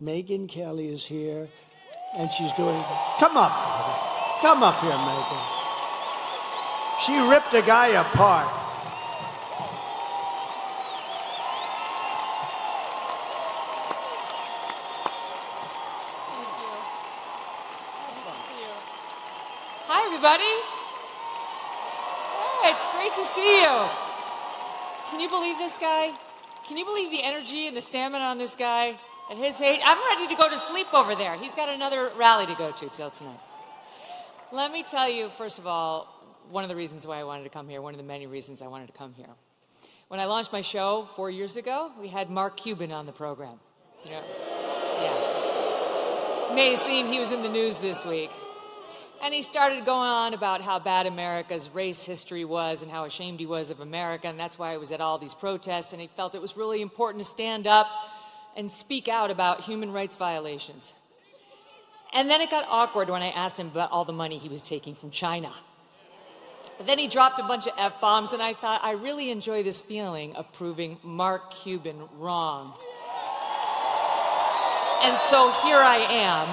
Megyn Kelly is here, and she's doing. Come up. Come up here, Megyn. She ripped a guy apart. Thank you. Nice to see you. Hi, everybody. Hey, it's great to see you. Can you believe this guy? Can you believe the energy and the stamina on this guy? At his age, I'm ready to go to sleep over there. He's got another rally to go to till tonight. Let me tell you, first of all, one of the reasons why I wanted to come here, one of the many reasons I wanted to come here. When I launched my show 4 years ago, we had Mark Cuban on the program. You know, yeah. May have seen he was in the news this week. And he started going on about how bad America's race history was and how ashamed he was of America, and that's why he was at all these protests, and he felt it was really important to stand up and speak out about human rights violations. And then it got awkward when I asked him about all the money he was taking from China. And then he dropped a bunch of F-bombs, and I thought, I really enjoy this feeling of proving Mark Cuban wrong. And so here I am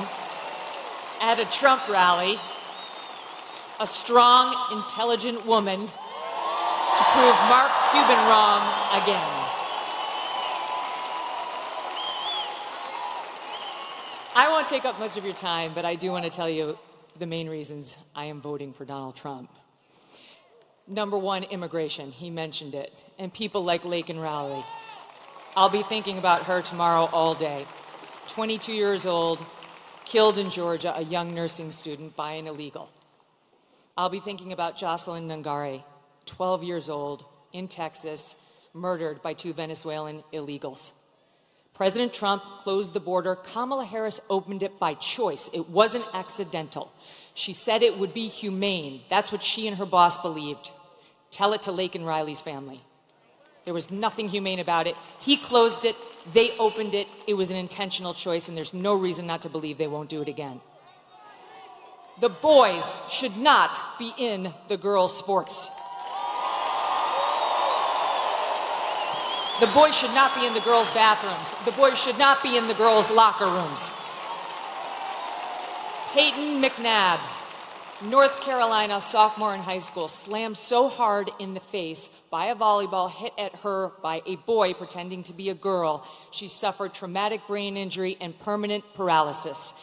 at a Trump rally, a strong, intelligent woman to prove Mark Cuban wrong again. I won't take up much of your time, but I do want to tell you the main reasons I am voting for Donald Trump. Number one, immigration. He mentioned it. And people like Laken Riley. I'll be thinking about her tomorrow all day. 22 years old, killed in Georgia, a young nursing student by an illegal. I'll be thinking about Jocelyn Nungare, 12 years old, in Texas, murdered by 2 Venezuelan illegals. President Trump closed the border. Kamala Harris opened it by choice. It wasn't accidental. She said it would be humane. That's what she and her boss believed. Tell it to Laken Riley's family. There was nothing humane about it. He closed it. They opened it. It was an intentional choice, and there's no reason not to believe they won't do it again. The boys should not be in the girls' sports. The boys should not be in the girls' bathrooms. The boys should not be in the girls' locker rooms. Peyton McNabb, North Carolina sophomore in high school, slammed so hard in the face by a volleyball hit at her by a boy pretending to be a girl, she suffered traumatic brain injury and permanent paralysis.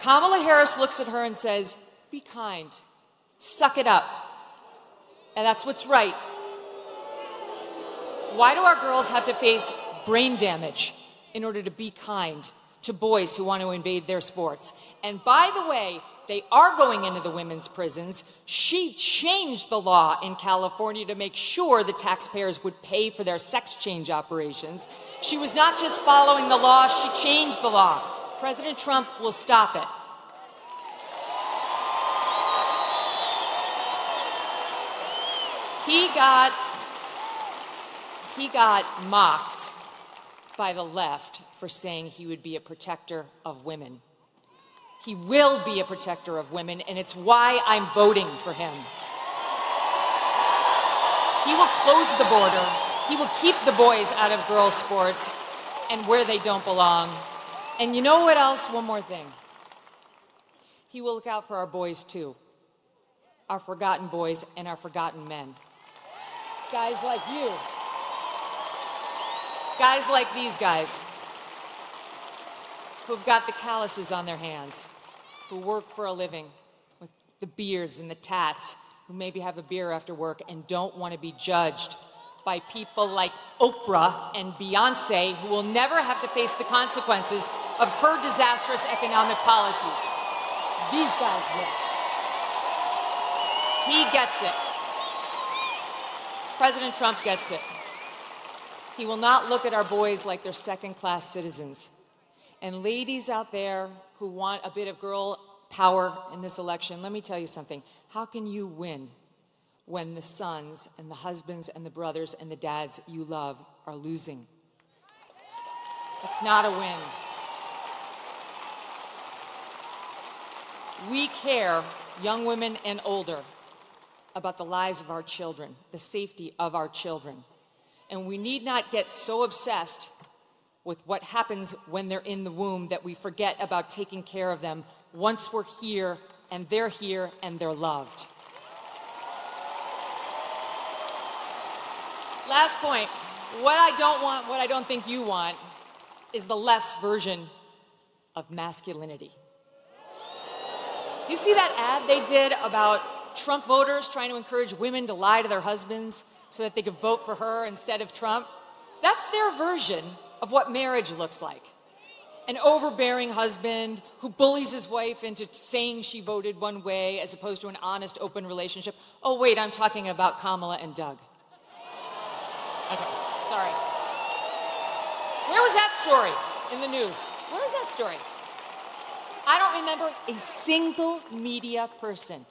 Kamala Harris looks at her and says, be kind, suck it up. And that's what's right. Why do our girls have to face brain damage in order to be kind to boys who want to invade their sports? And by the way, they are going into the women's prisons. She changed the law in California to make sure the taxpayers would pay for their sex change operations. She was not just following the law, she changed the law. President Trump will stop it. He got mocked by the left for saying he would be a protector of women. He will be a protector of women, and it's why I'm voting for him. He will close the border. He will keep the boys out of girls' sports and where they don't belong. And you know what else? One more thing. He will look out for our boys, too. Our forgotten boys and our forgotten men. Guys like you. Guys like these guys who've got the calluses on their hands, who work for a living with the beards and the tats, who maybe have a beer after work and don't want to be judged by people like Oprah and Beyonce, who will never have to face the consequences of her disastrous economic policies. These guys will. He gets it. President Trump gets it. He will not look at our boys like they're second-class citizens. And ladies out there who want a bit of girl power in this election, let me tell you something. How can you win when the sons and the husbands and the brothers and the dads you love are losing? It's not a win. We care, young women and older, about the lives of our children, the safety of our children. And we need not get so obsessed with what happens when they're in the womb that we forget about taking care of them once we're here and they're loved. Last point. What I don't want, what I don't think you want, is the left's version of masculinity. You see that ad they did about Trump voters trying to encourage women to lie to their husbands so that they could vote for her instead of Trump? That's their version of what marriage looks like. An overbearing husband who bullies his wife into saying she voted one way as opposed to an honest, open relationship. Oh, wait, I'm talking about Kamala and Doug. Okay, sorry. Where was that story in the news? Where was that story? I don't remember a single media person,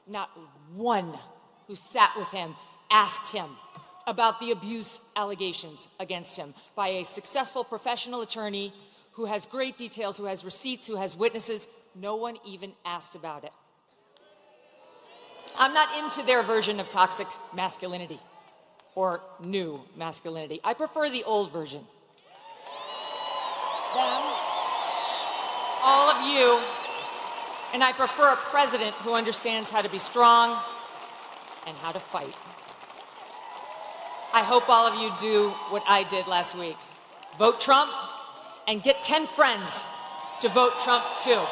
not one, who sat with him, asked him about the abuse allegations against him by a successful professional attorney who has great details, who has receipts, who has witnesses. No one even asked about it. I'm not into their version of toxic masculinity or new masculinity. I prefer the old version. Them, all of you, and I prefer a president who understands how to be strong and how to fight. I hope all of you do what I did last week. Vote Trump and get 10 friends to vote Trump too.